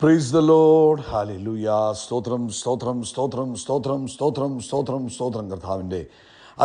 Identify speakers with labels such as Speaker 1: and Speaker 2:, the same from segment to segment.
Speaker 1: Praise the Lord. Hallelujah. സ്തോത്രം സ്തോത്രം സ്തോത്രം സ്തോത്രം സ്തോത്രം സ്തോത്രം സ്തോത്രം. കർത്താവിൻ്റെ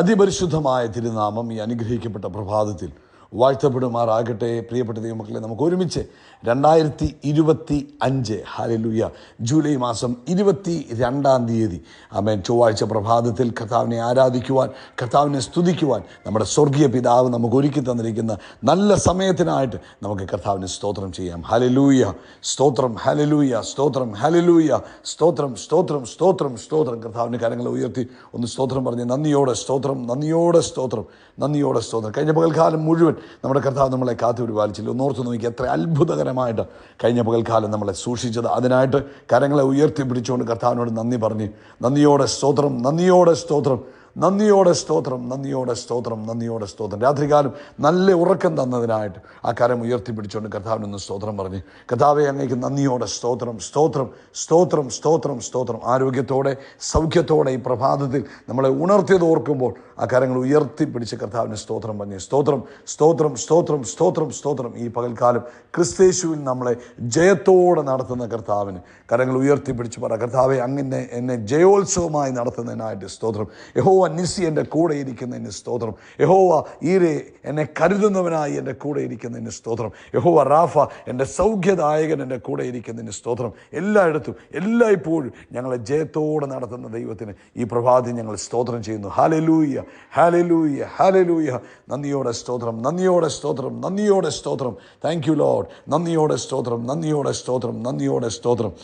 Speaker 1: അതിപരിശുദ്ധമായ തിരുനാമം ഈ അനുഗ്രഹിക്കപ്പെട്ട പ്രഭാതത്തിൽ വാഴ്ത്തപ്പെടുമാറാകട്ടെ. പ്രിയപ്പെട്ട ദൈവമക്കളെ, നമുക്ക് ഒരുമിച്ച് 2025 ഹല്ലേലൂയ ജൂലൈ മാസം 22 ആമേൻ ചൊവ്വാഴ്ച പ്രഭാതത്തിൽ കർത്താവിനെ ആരാധിക്കുവാൻ, കർത്താവിനെ സ്തുതിക്കുവാൻ നമ്മുടെ സ്വർഗീയ പിതാവ് നമുക്ക് ഒരുക്കി തന്നിരിക്കുന്ന നല്ല സമയത്തിനായിട്ട് നമുക്ക് കർത്താവിന് സ്തോത്രം ചെയ്യാം. ഹല്ലേലൂയ സ്തോത്രം, ഹല്ലേലൂയ സ്തോത്രം, ഹല്ലേലൂയ സ്തോത്രം സ്തോത്രം സ്തോത്രം സ്തോത്രം. കർത്താവിൻ്റെ കരങ്ങളെ ഉയർത്തി ഒന്ന് സ്തോത്രം പറഞ്ഞ് നന്ദിയോടെ സ്തോത്രം, നന്ദിയോടെ സ്തോത്രം, നന്ദിയോടെ സ്തോത്രം. കഴിഞ്ഞ പകൽക്കാലം മുഴുവൻ നമ്മുടെ കർത്താവ് നമ്മളെ കാത്തു പരിപാലിച്ചില്ല. ഒന്നോർത്ത് നോക്കി എത്ര അത്ഭുതകരമായിട്ട് കഴിഞ്ഞ പകൽക്കാലം നമ്മളെ സൂക്ഷിച്ചത്. അതിനായിട്ട് കരങ്ങളെ ഉയർത്തി പിടിച്ചുകൊണ്ട് കർത്താവിനോട് നന്ദി പറഞ്ഞ് നന്ദിയോടെ സ്തോത്രം, നന്ദിയോടെ സ്തോത്രം, നന്ദിയോടെ സ്തോത്രം, നന്ദിയോടെ സ്തോത്രം, നന്ദിയോടെ സ്തോത്രം. രാത്രികാലം നല്ല ഉറക്കം തന്നതിനായിട്ട് ആ കരം ഉയർത്തിപ്പിടിച്ചുകൊണ്ട് കർത്താവിനൊന്ന് സ്തോത്രം പറഞ്ഞ് കർത്താവെ അങ്ങേക്ക് നന്ദിയോടെ സ്തോത്രം, സ്തോത്രം, സ്തോത്രം, സ്തോത്രം, സ്തോത്രം. ആരോഗ്യത്തോടെ സൗഖ്യത്തോടെ ഈ പ്രഭാതത്തിൽ നമ്മളെ ഉണർത്തിയത് ഓർക്കുമ്പോൾ ആ കരങ്ങൾ ഉയർത്തിപ്പിടിച്ച് കർത്താവിന് സ്തോത്രം പറഞ്ഞ് സ്തോത്രം, സ്തോത്രം, സ്തോത്രം, സ്തോത്രം, സ്തോത്രം. ഈ പകൽക്കാലം ക്രിസ്തയേശുവിൽ നമ്മളെ ജയത്തോടെ നടത്തുന്ന കർത്താവിന് കരങ്ങൾ ഉയർത്തിപ്പിടിച്ച് പറ, കർത്താവെ അങ്ങനെ എന്നെ ജയോത്സവമായി നടത്തുന്നതിനായിട്ട് സ്തോത്രം. യഹോവ നിസി എൻ്റെ കൂടെ ഇരിക്കുന്നതിന് സ്തോത്രം. യഹോവ ഈരെ എന്നെ കരുതുന്നവനായി എൻ്റെ കൂടെ ഇരിക്കുന്നതിന് സ്തോത്രം. യഹോവ റാഫ എൻ്റെ സൗഖ്യദായകൻ എൻ്റെ കൂടെ ഇരിക്കുന്നതിന് സ്തോത്രം. എല്ലായിടത്തും എല്ലായ്പ്പോഴും ഞങ്ങളെ ജയത്തോടെ നടത്തുന്ന ദൈവത്തിന് ഈ പ്രഭാതം ഞങ്ങൾ സ്തോത്രം ചെയ്യുന്നു. Hallelujah, hallelujah, hallelujah. നന്ദിയോടെ സ്തോത്രം, നന്ദിയോടെ സ്തോത്രം, നന്ദിയോടെ സ്തോത്രം. Thank you Lord. നന്ദിയോടെ സ്തോത്രം, നന്ദിയോടെ സ്തോത്രം, നന്ദിയോടെ സ്തോത്രം.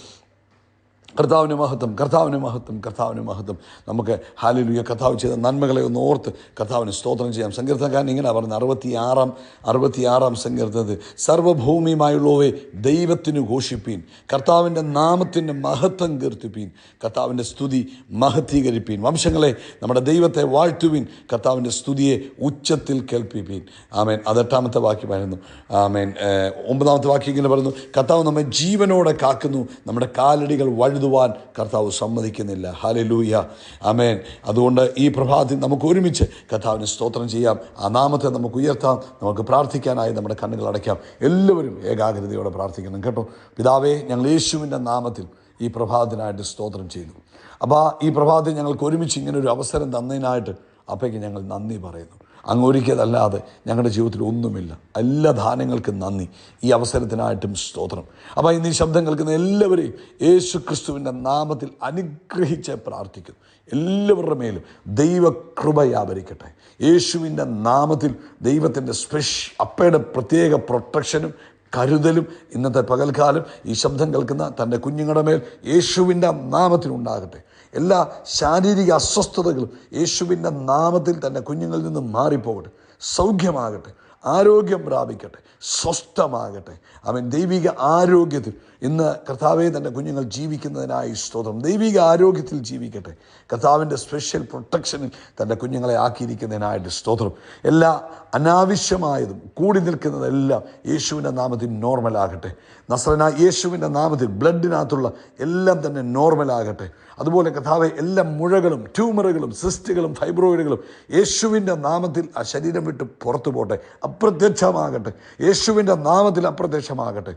Speaker 1: കർത്താവിന് മഹത്വം, കർത്താവിന് മഹത്വം, കർത്താവിന് മഹത്വം. നമുക്ക് ഹല്ലേലൂയ കർത്താവ് ചെയ്ത നന്മകളെ ഒന്ന് ഓർത്ത് കർത്താവിന് സ്തോത്രം ചെയ്യാം. സങ്കീർത്തനക്കാരൻ ഇങ്ങനെ പറഞ്ഞു, 66 സങ്കീർത്തനത്തിൽ സർവ്വഭൂമിയുമായുള്ളവേ ദൈവത്തിന് ഘോഷിപ്പീൻ, കർത്താവിൻ്റെ നാമത്തിൻ്റെ മഹത്വം കീർത്തിപ്പീൻ, കർത്താവിൻ്റെ സ്തുതി മഹത്വീകരിപ്പീൻ. വംശങ്ങളെ നമ്മുടെ ദൈവത്തെ വാഴ്ത്തുവീൻ, കർത്താവിൻ്റെ സ്തുതിയെ ഉച്ചത്തിൽ കേൾപ്പിപ്പീൻ. ആമേൻ. അത് 8ാമത്തെ വാക്യമായിരുന്നു. ആമേൻ. 9ാമത്തെ വാക്യം ഇങ്ങനെ പറയുന്നു, കർത്താവ് നമ്മെ ജീവനോടെ കാക്കുന്നു, നമ്മുടെ കാലടികൾ വഴുതുവാൻ കർത്താവ് സമ്മതിക്കുന്നില്ല. ഹല്ലേലൂയ, ആമേൻ. അതുകൊണ്ട് ഈ പ്രഭാതത്തിൽ നമുക്ക് ഒരുമിച്ച് കർത്താവിന് സ്തോത്രം ചെയ്യാം. ആ നാമത്തെ നമുക്ക് ഉയർത്താം. നമുക്ക് പ്രാർത്ഥിക്കാനായി നമ്മുടെ കണ്ണുകൾ അടയ്ക്കാം. എല്ലാവരും ഏകാഗ്രതയോടെ പ്രാർത്ഥിക്കണം കേട്ടോ. പിതാവേ, ഞങ്ങൾ യേശുവിൻ്റെ നാമത്തിൽ ഈ പ്രഭാതത്തിനായിട്ട് സ്തോത്രം ചെയ്തു. അപ്പോൾ ഈ പ്രഭാതത്തിൽ ഞങ്ങൾക്ക് ഒരുമിച്ച് ഇങ്ങനൊരു അവസരം തന്നതിനായിട്ട് അപ്പയ്ക്ക് ഞങ്ങൾ നന്ദി പറയുന്നു. അങ്ങ് ഒരുക്കിയതല്ലാതെ ഞങ്ങളുടെ ജീവിതത്തിൽ ഒന്നുമില്ല. എല്ലാ ദാനങ്ങൾക്കും നന്ദി. ഈ അവസരത്തിനായിട്ടും സ്തോത്രം. അപ്പോൾ ഇന്ന് ഈ ശബ്ദം കേൾക്കുന്ന എല്ലാവരെയും യേശു ക്രിസ്തുവിൻ്റെ നാമത്തിൽ അനുഗ്രഹിച്ച് പ്രാർത്ഥിക്കുന്നു. എല്ലാവരുടെ മേലും ദൈവകൃപ വ്യാപരിക്കട്ടെ. യേശുവിൻ്റെ നാമത്തിൽ ദൈവത്തിൻ്റെ അപ്പയുടെ പ്രത്യേക പ്രൊട്ടക്ഷനും കരുതലും ഇന്നത്തെ പകൽക്കാലം ഈ ശബ്ദം കേൾക്കുന്ന തൻ്റെ കുഞ്ഞുങ്ങളുടെ മേൽ യേശുവിൻ്റെ നാമത്തിൽ ഉണ്ടാകട്ടെ. എല്ലാ ശാരീരിക അസ്വസ്ഥതകളും യേശുവിൻ്റെ നാമത്തിൽ തൻ്റെ കുഞ്ഞുങ്ങളിൽ നിന്ന് മാറിപ്പോകട്ടെ. സൗഖ്യമാകട്ടെ, ആരോഗ്യം പ്രാപിക്കട്ടെ, സ്വസ്ഥമാകട്ടെ. അവൻ ദൈവിക ആരോഗ്യത്തിൽ ഇന്ന് കർത്താവെ തൻ്റെ കുഞ്ഞുങ്ങൾ ജീവിക്കുന്നതിനായി സ്തോത്രം. ദൈവിക ആരോഗ്യത്തിൽ ജീവിക്കട്ടെ. കർത്താവിൻ്റെ സ്പെഷ്യൽ പ്രൊട്ടക്ഷനിൽ തൻ്റെ കുഞ്ഞുങ്ങളെ ആക്കിയിരിക്കുന്നതിനായിട്ട് സ്തോത്രം. എല്ലാ അനാവശ്യമായതും കൂടി നിൽക്കുന്നതെല്ലാം യേശുവിൻ്റെ നാമത്തിൽ നോർമലാകട്ടെ. നസ്രനായ യേശുവിൻ്റെ നാമത്തിൽ ബ്ലഡിനകത്തുള്ള എല്ലാം തന്നെ നോർമലാകട്ടെ. അതുപോലെ കർത്താവെ എല്ലാ മുഴകളും ട്യൂമറുകളും സിസ്റ്റുകളും ഫൈബ്രോയിഡുകളും യേശുവിൻ്റെ നാമത്തിൽ ആ ശരീരം വിട്ട് പുറത്തു പോട്ടെ, അപ്രത്യക്ഷമാകട്ടെ. യേശുവിൻ്റെ നാമത്തിൽ അപ്രത്യക്ഷമാകട്ടെ,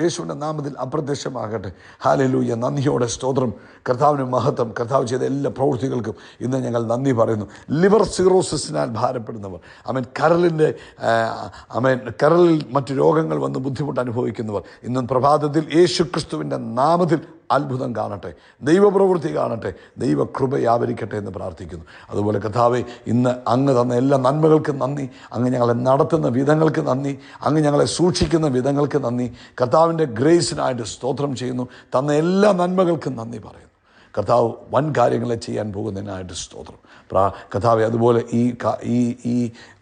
Speaker 1: യേശുവിൻ്റെ നാമത്തിൽ അപ്രത്യക്ഷമാകട്ടെ. ഹല്ലേലൂയ. നന്ദിയോടെ സ്തോത്രം. കർത്താവിന് മഹത്വം. കർത്താവ് ചെയ്ത എല്ലാ പ്രവൃത്തികൾക്കും ഇന്ന് ഞങ്ങൾ നന്ദി പറയുന്നു. ലിവർ സിറോസിസിനാൽ ഭാരപ്പെടുന്നവർ, കരളിൽ മറ്റു രോഗങ്ങൾ വന്ന് ബുദ്ധിമുട്ട് അനുഭവിക്കുന്നവർ ഇന്ന് പ്രഭാതത്തിൽ യേശു ക്രിസ്തുവിൻ്റെ നാമത്തിൽ അത്ഭുതം കാണട്ടെ, ദൈവപ്രവൃത്തി കാണട്ടെ, ദൈവകൃപ വ്യാപരിക്കട്ടെ എന്ന് പ്രാർത്ഥിക്കുന്നു. അതുപോലെ കർത്താവെ, ഇന്ന് അങ്ങ് തന്ന എല്ലാ നന്മകൾക്കും നന്ദി. അങ്ങ് ഞങ്ങളെ നടത്തുന്ന വിധങ്ങൾക്ക് നന്ദി. അങ്ങ് ഞങ്ങളെ സൂക്ഷിക്കുന്ന വിധങ്ങൾക്ക് നന്ദി. കർത്താവിൻ്റെ ഗ്രേസിനായിട്ട് സ്തോത്രം ചെയ്യുന്നു. തന്ന എല്ലാ നന്മകൾക്കും നന്ദി പറയുന്നു. കർത്താവ് വൻ കാര്യങ്ങളെ ചെയ്യാൻ പോകുന്നതിനായിട്ട് സ്തോത്രം. കർത്താവെ, അതുപോലെ ഈ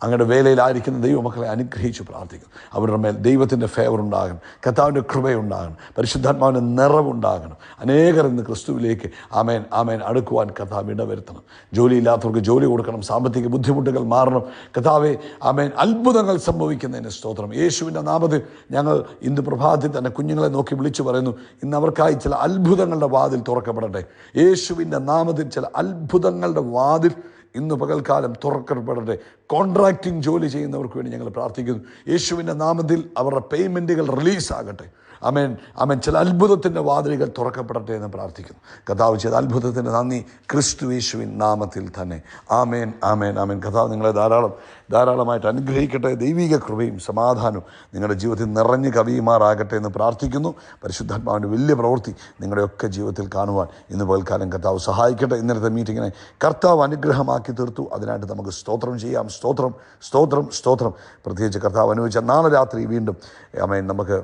Speaker 1: അങ്ങയുടെ വേലയിലായിരിക്കുന്ന ദൈവമക്കളെ അനുഗ്രഹിച്ച് പ്രാർത്ഥിക്കുന്നു. അവരുടെ മേൽ ദൈവത്തിൻ്റെ ഫേവർ ഉണ്ടാകണം, കർത്താവിൻ്റെ കൃപയുണ്ടാകണം, പരിശുദ്ധാത്മാവിൻ്റെ നിറവുണ്ടാകണം. അനേകർ ഇന്ന് ക്രിസ്തുവിലേക്ക് ആമേൻ ആമേൻ അടുക്കുവാൻ കർത്താവ് ഇടവരുത്തണം. ജോലിയില്ലാത്തവർക്ക് ജോലി കൊടുക്കണം. സാമ്പത്തിക ബുദ്ധിമുട്ടുകൾ മാറണം. കർത്താവെ, ആമേൻ, അത്ഭുതങ്ങൾ സംഭവിക്കുന്നതിന് സ്തോത്രം. യേശുവിൻ്റെ നാമത്തിൽ ഞങ്ങൾ ഇന്ന് പ്രഭാതത്തിൽ തന്നെ കുഞ്ഞുങ്ങളെ നോക്കി വിളിച്ചു പറയുന്നു, ഇന്ന് അവർക്കായി ചില അത്ഭുതങ്ങളുടെ വാതിൽ തുറക്കപ്പെടട്ടെ. യേശുവിൻ്റെ നാമത്തിൽ ചില അത്ഭുതങ്ങളുടെ വാതിൽ ഇന്ന് പകൽക്കാലം തുറക്കപ്പെടട്ടെ. കോൺട്രാക്റ്റിംഗ് ജോലി ചെയ്യുന്നവർക്ക് വേണ്ടി ഞങ്ങൾ പ്രാർത്ഥിക്കുന്നു. യേശുവിൻ്റെ നാമത്തിൽ അവരുടെ പേയ്മെൻറ്റുകൾ റിലീസാകട്ടെ. ആമേൻ ആമേൻ ചില അത്ഭുതത്തിൻ്റെ വാതിലുകൾ തുറക്കപ്പെടട്ടെ എന്ന് പ്രാർത്ഥിക്കുന്നു. കർത്താവ് ചെയ്ത അത്ഭുതത്തിന് നന്ദി, ക്രിസ്തു യേശുവിൻ നാമത്തിൽ തന്നെ. ആമേൻ ആമേൻ ആമേൻ. കർത്താവ് നിങ്ങളെ ധാരാളമായിട്ട് അനുഗ്രഹിക്കട്ടെ. ദൈവിക കൃപയും സമാധാനവും നിങ്ങളുടെ ജീവിതത്തിൽ നിറഞ്ഞു കവിയുമാറാകട്ടെ എന്ന് പ്രാർത്ഥിക്കുന്നു. പരിശുദ്ധാത്മാവിൻ്റെ വലിയ പ്രവൃത്തി നിങ്ങളുടെയൊക്കെ ജീവിതത്തിൽ കാണുവാൻ ഇന്ന് പകൽക്കാലം കർത്താവ് സഹായിക്കട്ടെ. ഇന്നലത്തെ മീറ്റിങ്ങിനെ കർത്താവ് അനുഗ്രഹമാക്കി തീർത്തു. അതിനായിട്ട് നമുക്ക് സ്തോത്രം ചെയ്യാം. സ്തോത്രം സ്തോത്രം സ്തോത്രം. പ്രത്യേകിച്ച് കർത്താവ് അനുവദിച്ച നാളെ രാത്രി വീണ്ടും ആമേൻ നമുക്ക്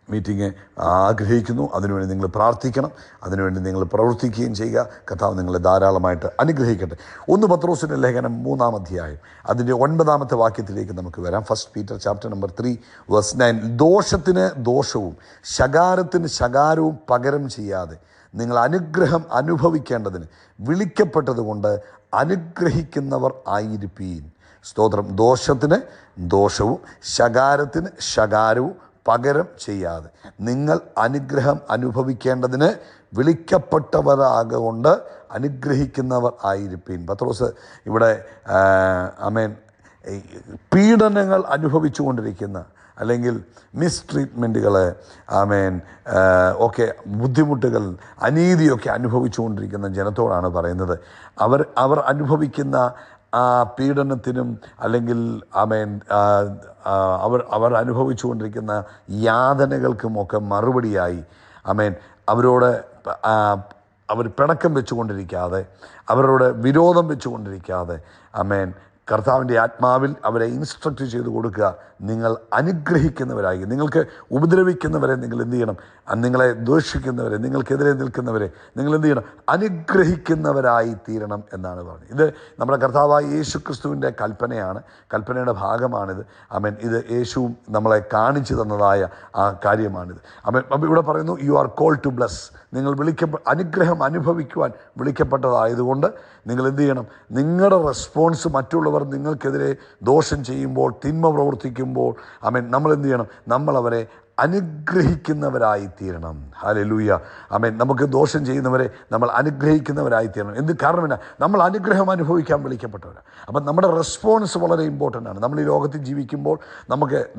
Speaker 1: മീറ്റിംഗ് ആഗ്രഹിക്കുന്നു. അതിനുവേണ്ടി നിങ്ങൾ പ്രാർത്ഥിക്കണം, അതിനുവേണ്ടി നിങ്ങൾ പ്രവർത്തിക്കുകയും ചെയ്യുക. കർത്താവ് നിങ്ങളെ ധാരാളമായിട്ട് അനുഗ്രഹിക്കട്ടെ. 1 പത്രോസിൻ്റെ ലേഖനം 3-ാം അധ്യായം അതിൻ്റെ 9-ാമത്തെ വാക്യത്തിലേക്ക് നമുക്ക് വരാം. 1 പീറ്റർ ചാപ്റ്റർ നമ്പർ 3 വേഴ്സ് 9. ദോഷത്തിന് ദോഷവും ശകാരത്തിന് ശകാരവും പകരം ചെയ്യാതെ നിങ്ങൾ അനുഗ്രഹം അനുഭവിക്കേണ്ടതിന് വിളിക്കപ്പെട്ടതുകൊണ്ട് അനുഗ്രഹിക്കുന്നവർ ആയിരിപ്പീൻ. സ്തോത്രം. ദോഷത്തിന് ദോഷവും ശകാരത്തിന് ശകാരവും പകരം ചെയ്യാതെ നിങ്ങൾ അനുഗ്രഹം അനുഭവിക്കേണ്ടതിന് വിളിക്കപ്പെട്ടവരാകൊണ്ട് അനുഗ്രഹിക്കുന്നവർ ആയിരിപ്പീൻ. പത്രോസ് ഇവിടെ ആമേൻ പീഡനങ്ങൾ അനുഭവിച്ചു കൊണ്ടിരിക്കുന്ന അല്ലെങ്കിൽ മിസ്ട്രീറ്റ്മെൻറ്റുകൾ ആമേൻ ഒക്കെ ബുദ്ധിമുട്ടുകൾ അനീതിയൊക്കെ അനുഭവിച്ചു കൊണ്ടിരിക്കുന്ന ജനത്തോടാണ് പറയുന്നത്. അവർ അനുഭവിക്കുന്ന ആ പീഡനത്തിനും അല്ലെങ്കിൽ ആമേൻ അവർ അനുഭവിച്ചു കൊണ്ടിരിക്കുന്ന യാതനകൾക്കുമൊക്കെ മറുപടിയായി ആമേൻ അവർ പിണക്കം വെച്ചുകൊണ്ടിരിക്കാതെ, അവരോട് വിരോധം വെച്ചുകൊണ്ടിരിക്കാതെ ആമേൻ കർത്താവിൻ്റെ ആത്മാവിൽ അവരെ ഇൻസ്ട്രക്റ്റ് ചെയ്ത് കൊടുക്കുക. നിങ്ങൾ അനുഗ്രഹിക്കുന്നവരായി, നിങ്ങൾക്ക് ഉപദ്രവിക്കുന്നവരെ നിങ്ങൾ എന്ത് ചെയ്യണം? നിങ്ങളെ ദ്വേഷിക്കുന്നവരെ, നിങ്ങൾക്കെതിരെ നിൽക്കുന്നവരെ നിങ്ങൾ എന്ത് ചെയ്യണം? അനുഗ്രഹിക്കുന്നവരായി തീരണം എന്നാണ് പറഞ്ഞത്. ഇത് നമ്മുടെ കർത്താവായ യേശു ക്രിസ്തുവിൻ്റെ കൽപ്പനയുടെ ഭാഗമാണിത്. ആമേൻ. ഇത് യേശുവും നമ്മളെ കാണിച്ചു തന്നതായ ആ കാര്യമാണിത്. ആമേൻ. അപ്പം ഇവിടെ പറയുന്നു, you are called to bless. നിങ്ങൾ അനുഗ്രഹം അനുഭവിക്കുവാൻ വിളിക്കപ്പെട്ടതായതുകൊണ്ട് നിങ്ങൾ എന്ത് ചെയ്യണം? നിങ്ങളുടെ റെസ്പോൺസ് മറ്റുള്ളവർ നിങ്ങൾക്കെതിരെ ദോഷം ചെയ്യുമ്പോൾ, തിന്മ പ്രവർത്തിക്കുമ്പോൾ ആമേൻ നമ്മൾ എന്ത് ചെയ്യണം? നമ്മളവരെ അനുഗ്രഹിക്കുന്നവരായി തീരണം. ഹല്ലേലൂയ. ആമേൻ. നമുക്ക് ദോഷം ചെയ്യുന്നവരെ നമ്മൾ അനുഗ്രഹിക്കുന്നവരായി തീരണം. എന്ത് കാരണമില്ല, നമ്മൾ അനുഗ്രഹം അനുഭവിക്കാൻ വിളിക്കപ്പെട്ടവരാണ്. അപ്പം നമ്മുടെ റെസ്പോൺസ് വളരെ ഇമ്പോർട്ടൻ്റ് ആണ്. നമ്മൾ ഈ ലോകത്തിൽ ജീവിക്കുമ്പോൾ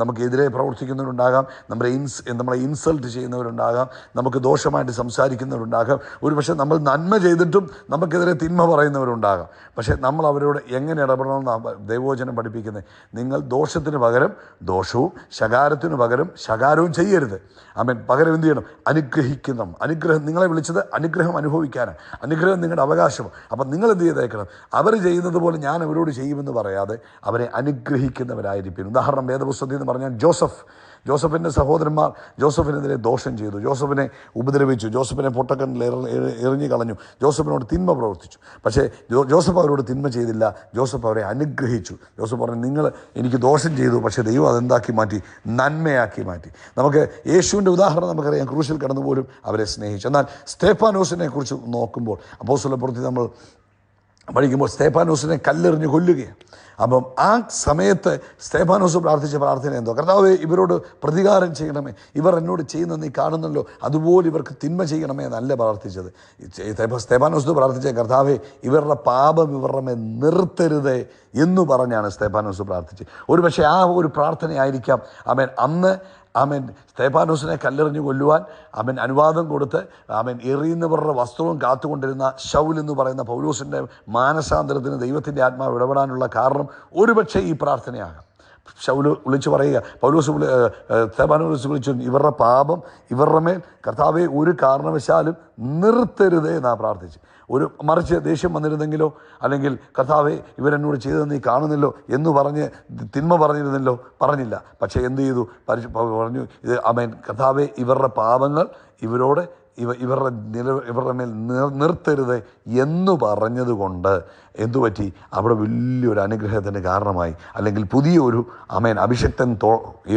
Speaker 1: നമുക്കെതിരെ പ്രവർത്തിക്കുന്നവരുണ്ടാകാം, നമ്മളെ ഇൻസൾട്ട് ചെയ്യുന്നവരുണ്ടാകാം, നമുക്ക് ദോഷമായിട്ട് സംസാരിക്കുന്നവരുണ്ടാകാം, ഒരുപക്ഷെ നമ്മൾ നന്മ ചെയ്തിട്ടും നമുക്കെതിരെ തിന്മ പറയുന്നവരുണ്ടാകാം. പക്ഷേ നമ്മൾ അവരോട് എങ്ങനെ ഇടപെടണമെന്ന് ദൈവവചനം പഠിപ്പിക്കുന്നത്? നിങ്ങൾ ദോഷത്തിന് പകരം ദോഷവും ശകാരത്തിന് പകരം ശകാരവും ചെയ്യരുത്. ആമേൻ. പകരം എന്ത് ചെയ്യണം? അനുഗ്രഹിക്കണം. നിങ്ങളെ വിളിച്ചത് അനുഗ്രഹം അനുഭവിക്കാനാണ്. അനുഗ്രഹം നിങ്ങളുടെ അവകാശമാണ്. അപ്പം നിങ്ങൾ എന്ത് ചെയ്തേക്കണം? അവർ ചെയ്യുന്നത് പോലെ ഞാൻ അവരോട് ചെയ്യുമെന്ന് പറയാതെ അവരെ അനുഗ്രഹിക്കുന്നവരായിരിക്കും. ഉദാഹരണം വേദപുസ്തകത്തിൽ എന്ന് പറഞ്ഞാൽ ജോസഫിൻ്റെ സഹോദരന്മാർ ജോസഫിനെതിരെ ദോഷം ചെയ്തു, ജോസഫിനെ ഉപദ്രവിച്ചു, ജോസഫിനെ പൊട്ടക്കണ്ണിൽ എറിഞ്ഞു കളഞ്ഞു, ജോസഫിനോട് തിന്മ പ്രവർത്തിച്ചു. പക്ഷേ ജോസഫ് അവരോട് തിന്മ ചെയ്തില്ല, ജോസഫ് അവരെ അനുഗ്രഹിച്ചു. ജോസഫ് പറഞ്ഞു, നിങ്ങൾ എനിക്ക് ദോഷം ചെയ്തു, പക്ഷേ ദൈവം അതെന്താക്കി മാറ്റി? നന്മയാക്കി മാറ്റി. നമുക്ക് യേശുവിൻ്റെ ഉദാഹരണം നമുക്കറിയാം. ക്രൂശിൽ കടന്നുപോലും അവരെ സ്നേഹിച്ചു. എന്നാൽ സ്തേഫാനോസിനെ കുറിച്ച് നോക്കുമ്പോൾ അപ്പോസ്തലപ്രവൃത്തി നമ്മൾ പഠിക്കുമ്പോൾ സ്തേഫാനോസിനെ കല്ലെറിഞ്ഞ് കൊല്ലുകയാണ്. അപ്പം ആ സമയത്ത് സ്തേഫാനോസ് പ്രാർത്ഥിച്ച പ്രാർത്ഥന എന്തോ? കർത്താവേ, ഇവരോട് പ്രതികാരം ചെയ്യണമേ, ഇവർ എന്നോട് ചെയ്യുന്നത് നീ കാണുന്നല്ലോ, അതുപോലെ ഇവർക്ക് തിന്മ ചെയ്യണമേ എന്നല്ല പ്രാർത്ഥിച്ചത്. സ്തേഫാനോസ് പ്രാർത്ഥിച്ച, കർത്താവേ, ഇവരുടെ പാപം ഇവരുടെ മേൽ നിർത്തരുതേ എന്ന് പറഞ്ഞാണ് സ്തേഫാനോസ് പ്രാർത്ഥിച്ചത്. ഒരുപക്ഷെ ആ ഒരു പ്രാർത്ഥനയായിരിക്കാം അന്ന് സ്തേഫാനോസിനെ കല്ലെറിഞ്ഞു കൊല്ലുവാൻ അനുവാദം കൊടുത്ത് എറിയുന്നവരുടെ വസ്ത്രവും കാത്തുകൊണ്ടിരുന്ന ശൗൽ എന്ന് പറയുന്ന പൗലോസിൻ്റെ മാനസാന്തരത്തിന് ദൈവത്തിൻ്റെ ആത്മാവ് ഇടപെടാനുള്ള കാരണം ഒരുപക്ഷെ ഈ പ്രാർത്ഥനയാകാം. ശൗൽ വിളിച്ചു പറയുക, സ്തേഫാനോസ് വിളിച്ചു, ഇവരുടെ പാപം ഇവരുടെ മേൽ കർത്താവെ ഒരു കാരണവശാലും നിർത്തരുതേ എന്നാ പ്രാർത്ഥിച്ചു. മറിച്ച് ദേഷ്യം വന്നിരുന്നെങ്കിലോ, അല്ലെങ്കിൽ കർത്താവെ ഇവരെന്നോട് ചെയ്തത് നീ കാണുന്നില്ലോ എന്ന് പറഞ്ഞ് തിന്മ പറഞ്ഞിരുന്നല്ലോ, പറഞ്ഞില്ല. പക്ഷേ എന്ത് ചെയ്തു? പറഞ്ഞു, ഇത് കർത്താവെ ഇവരുടെ പാപങ്ങൾ ഇവരുടെ മേൽ നിർത്തരുത് എന്ന് പറഞ്ഞതുകൊണ്ട് എന്തുപറ്റി? അവിടെ വലിയൊരു അനുഗ്രഹത്തിന് കാരണമായി, അല്ലെങ്കിൽ പുതിയൊരു അഭിഷക്തൻ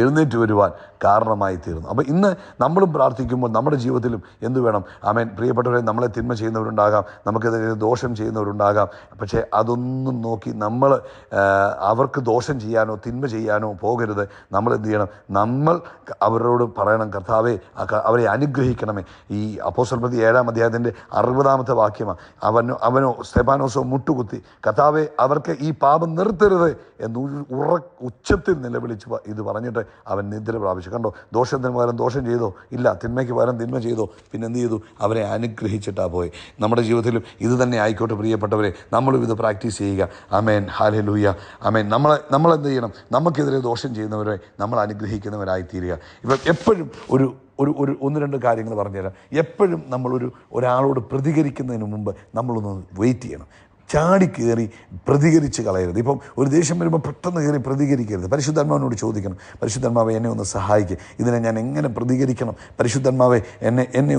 Speaker 1: എഴുന്നേറ്റ് വരുവാൻ കാരണമായി തീർന്നു. അപ്പോൾ ഇന്ന് നമ്മളും പ്രാർത്ഥിക്കുമ്പോൾ നമ്മുടെ ജീവിതത്തിലും എന്തു വേണം? പ്രിയപ്പെട്ടവരെ, നമ്മളെ തിന്മ ചെയ്യുന്നവരുണ്ടാകാം, നമുക്കെതിരെ ദോഷം ചെയ്യുന്നവരുണ്ടാകാം. പക്ഷേ അതൊന്നും നോക്കി നമ്മൾ അവർക്ക് ദോഷം ചെയ്യാനോ തിന്മ ചെയ്യാനോ പോകരുത്. നമ്മൾ എന്ത് ചെയ്യണം? നമ്മൾ അവരോട് പറയണം, കർത്താവേ അവരെ അനുഗ്രഹിക്കണമേ. ഈ ഈ അപ്പോസ്തല പ്രവൃത്തി 7-ാം അധ്യായത്തിൻ്റെ 60-ാമത്തെ വാക്യമാണ്. അവനോ സ്തെഫാനോസോ മുട്ടുകുത്തി, കർത്താവേ അവർക്ക് ഈ പാപം നിർത്തരുത് എന്ന് ഉച്ചത്തിൽ നിലവിളിച്ച് ഇത് പറഞ്ഞിട്ട് അവൻ നിദ്ര പ്രാപിച്ചു. കണ്ടോ, ദോഷത്തിന് പകരം ദോഷം ചെയ്തോ? ഇല്ല. തിന്മയ്ക്ക് പകരം തിന്മ ചെയ്തോ? പിന്നെ എന്ത് ചെയ്തു? അവരെ അനുഗ്രഹിച്ചിട്ടാണ് പോയി. നമ്മുടെ ജീവിതത്തിലും ഇത് തന്നെ ആയിക്കോട്ടെ പ്രിയപ്പെട്ടവരെ, നമ്മളും ഇത് പ്രാക്ടീസ് ചെയ്യുക. ആമേൻ, ഹല്ലേലൂയ, ആമേൻ. നമ്മളെന്ത് ചെയ്യണം? നമുക്കെതിരെ ദോഷം ചെയ്യുന്നവരെ നമ്മൾ അനുഗ്രഹിക്കുന്നവരായി തീരുക. ഇപ്പം എപ്പോഴും ഒരു 1-2 കാര്യങ്ങൾ പറഞ്ഞുതരാം. എപ്പോഴും ഒരാളോട് പ്രതികരിക്കുന്നതിന് മുമ്പ് നമ്മളൊന്ന് വെയിറ്റ് ചെയ്യണം. ചാടി കയറി പ്രതികരിച്ച് കളയരുത്. ഇപ്പം ഒരു ദേഷ്യം വരുമ്പോൾ പെട്ടെന്ന് കയറി പ്രതികരിക്കരുത്. പരിശുദ്ധാത്മാവിനോട് ചോദിക്കണം, പരിശുദ്ധാത്മാവെ എന്നെ ഒന്ന് സഹായിക്കുക, ഇതിനെ ഞാൻ എങ്ങനെ പ്രതികരിക്കണം? പരിശുദ്ധാത്മാവെ എന്നെ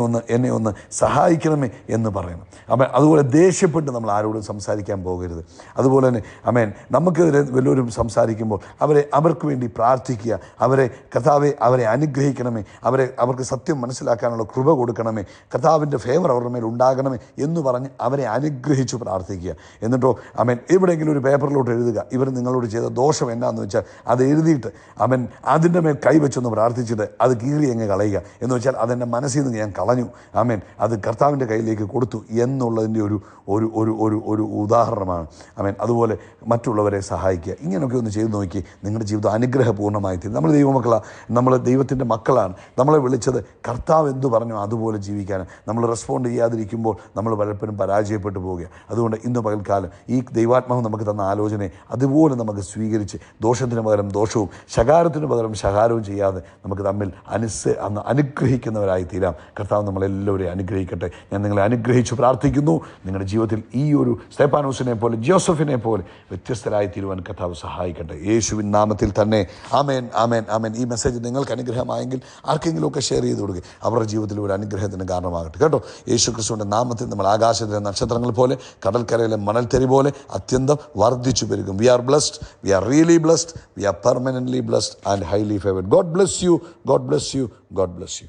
Speaker 1: ഒന്ന് സഹായിക്കണമേ എന്ന് പറയണം. അപ്പം അതുപോലെ ദേഷ്യപ്പെട്ട് നമ്മൾ ആരോടും സംസാരിക്കാൻ പോകരുത്. അതുപോലെ തന്നെ ആമേൻ, നമുക്കെതിരെ വല്ലവരും സംസാരിക്കുമ്പോൾ അവർക്ക് വേണ്ടി പ്രാർത്ഥിക്കുക. കർത്താവെ അവരെ അനുഗ്രഹിക്കണമേ, അവർക്ക് സത്യം മനസ്സിലാക്കാനുള്ള കൃപ കൊടുക്കണമേ, കർത്താവിൻ്റെ ഫേവർ അവരുടെ മേൽ ഉണ്ടാകണമേ എന്ന് പറഞ്ഞ് അവരെ അനുഗ്രഹിച്ച് പ്രാർത്ഥിക്കുക. എന്നിട്ടോ ആമേൻ, എവിടെയെങ്കിലും ഒരു പേപ്പറിലോട്ട് എഴുതുക, ഇവർ നിങ്ങളോട് ചെയ്ത ദോഷം എന്നാന്ന് വെച്ചാൽ അത് എഴുതിയിട്ട് ആമേൻ അതിൻ്റെ മേൽ കൈവച്ചൊന്ന് പ്രാർത്ഥിച്ചിട്ട് അത് കീറി അങ്ങ് കളയുക. എന്ന് വെച്ചാൽ അതെൻ്റെ മനസ്സിൽ നിന്ന് ഞാൻ കളഞ്ഞു, ആമേൻ, അത് കർത്താവിൻ്റെ കയ്യിലേക്ക് കൊടുത്തു എന്നുള്ളതിൻ്റെ ഒരു ഉദാഹരണമാണ്. ആമേൻ. അതുപോലെ മറ്റുള്ളവരെ സഹായിക്കുക. ഇങ്ങനെയൊക്കെ ഒന്ന് ചെയ്ത് നോക്കി, നിങ്ങളുടെ ജീവിതം അനുഗ്രഹപൂർണ്ണമായി തീരും. നമ്മൾ ദൈവമക്കളാണ്, നമ്മൾ ദൈവത്തിൻ്റെ മക്കളാണ്. നമ്മളെ വിളിച്ചത് കർത്താവ് എന്തു പറഞ്ഞോ അതുപോലെ ജീവിക്കാനാണ്. നമ്മൾ റെസ്പോണ്ട് ചെയ്യാതിരിക്കുമ്പോൾ നമ്മൾ പലപ്പോഴും പരാജയപ്പെട്ടു പോവുക. അതുകൊണ്ട് ഇന്ന് പകൽക്കാലം ഈ ദൈവാത്മാവ് നമുക്ക് തന്ന ആലോചനയെ അതുപോലെ നമുക്ക് സ്വീകരിച്ച് ദോഷത്തിന് പകരം ദോഷവും ശകാരത്തിന് പകരം ശകാരവും ചെയ്യാതെ നമുക്ക് തമ്മിൽ അനുഗ്രഹിക്കുന്നവരായി തീരാം. കർത്താവ് നമ്മളെല്ലാവരെയും അനുഗ്രഹിക്കട്ടെ. ഞാൻ നിങ്ങളെ അനുഗ്രഹിച്ച് പ്രാർത്ഥിക്കുന്നു. നിങ്ങളുടെ ജീവിതത്തിൽ ഈ ഒരു സ്തെഫാനോസിനെ പോലെ ജോസഫിനെ പോലെ വ്യത്യസ്തരായി തീരുവാൻ കർത്താവ് സഹായിക്കട്ടെ. യേശുവിൻ നാമത്തിൽ തന്നെ ആമേൻ, ആമേൻ, ആമേൻ. ഈ മെസ്സേജ് നിങ്ങൾക്ക് അനുഗ്രഹമായെങ്കിൽ ആർക്കെങ്കിലുമൊക്കെ ഷെയർ ചെയ്ത് കൊടുക്കുക. അവരുടെ ജീവിതത്തിൽ ഒരു അനുഗ്രഹത്തിന് കാരണമാകട്ടെ കേട്ടോ. യേശു ക്രിസ്തുവിൻ്റെ നാമത്തിൽ നമ്മൾ ആകാശത്തിലെ നക്ഷത്രങ്ങൾ പോലെ കടൽക്കരയിലെ മണൽത്തരി പോലെ അത്യന്തം വർദ്ധിച്ചു പെരുകും. We are blessed, we are really blessed, we are permanently blessed and highly favoured. God bless you, God bless you, God bless U.